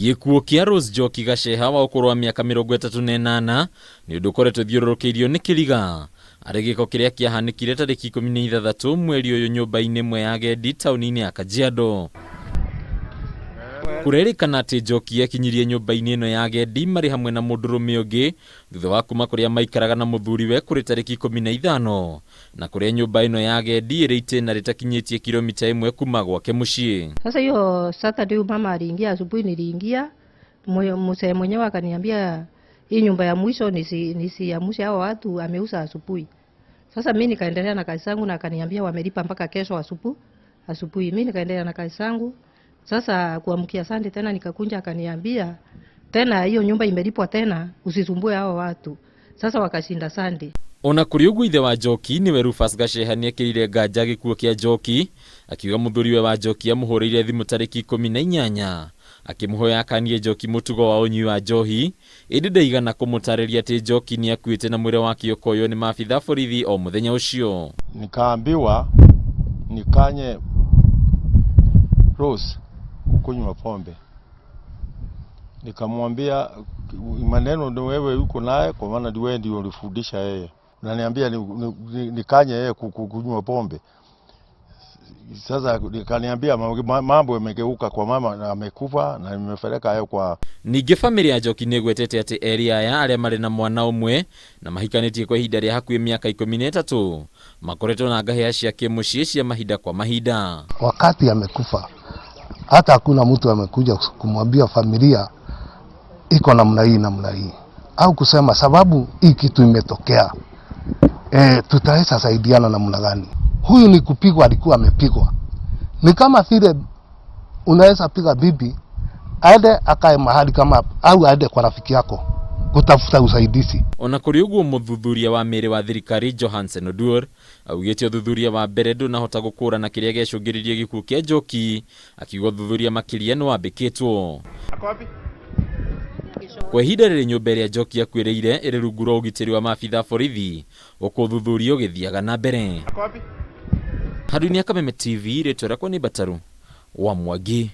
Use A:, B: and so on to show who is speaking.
A: Gikuo kia Rose Njoki Gaceha wa ukuru wa miaka 38 ni undu ukoretwo thiururukeirio ni kiriga ari giko kiria kiahanikire tariki 16 mweri uyu nyumba-ini imwe ya agendi tauni-ini ya Kajiado. Kuringana ati Njoki ekinyirie nyumba-ini ino ya agendi mari hamwe na mundurume ungi thutha wa kuma kuria maikaraga na muthuriwe kuri tariki 15 na kuria nyumba ino ya agendi iri itena ritakinyitie kilomita 1 kuma gwake mucii.
B: Sasa hiyo Saturday mama aliingia asubuhi, niliingia mzee mwenyewe akaniambia hii nyumba ya mwisho nisiamshe hao watu, ameuza asubuhi. Sasa mimi nikaendelea na kazi zangu na akaniambia wamelipa mpaka kesho asubuhi. Mimi nikaendelea na kazi zangu. Sasa kuamkia Sunday tena nikakunja, akaniambia tena hiyo nyumba imelipwa tena, usisumbue hao watu. Sasa wakashinda Sunday.
A: Ona kuri ugu ithe wa Njoki niwe Rufus Gaceha ni ekirire nganja gikuo kia Njoki, akiuga muthuriwe wa Njoki amuhuriire thimu tariki 18 akimuhoya akanie Njoki mutugo wa unyui wa njohi, indi ndaigana kumutariria ati Njoki ni akuite na mwire wake ukoyo ni maabitha borithi o muthenya ucio.
C: Nikaambiwa nikanye Rose kunywa pombe. Nikamwambia maneno ndio wewe uko naye, kwa maana wewe ndio ulifundisha yeye. Unaniambia nikanye yeye kunywa pombe. Sasa nikaniambia mambo yamegeuka kwa mama na amekufa na nimepeleka yeye kwa.
A: Ningi family ya Njoki negwetete ati area ya aria mari na mwana umwe na mahikanitie kwa ihinda ria hakuhi miaka 13 makoretwo na ngahia cia kimucii cia mahinda kwa mahinda.
D: Wakati amekufa hata hakuna mtu amekuja kumwambia familia iko namna hii au kusema sababu hii kitu imetokea, tutaweza saidiana namna gani. Huyu ni kupigwa, alikuwa amepigwa. Ni kama vile unaweza piga bibi aende akae mahali kama, au aende kwa rafiki yako kutafuta usaidizi.
A: Ona kuri uguo muthuthuria wa miri wa thirikari Johansen Odur augite uthuthuria wa mbere ndunahota gukurana kiria gecungiririe gikuo kia Njoki, akiuga uthuthuria makiria no wambikitwo. Kwa ihinda riri nyumba iria Njoki akuiriire iri rungu rwa ugitiri wa maabitha borithi, uthuthuria ugithiaga na mbere. Haduni ya Kameme TV, rĩtwa rĩakwa nĩ Bataru wa Mwangi.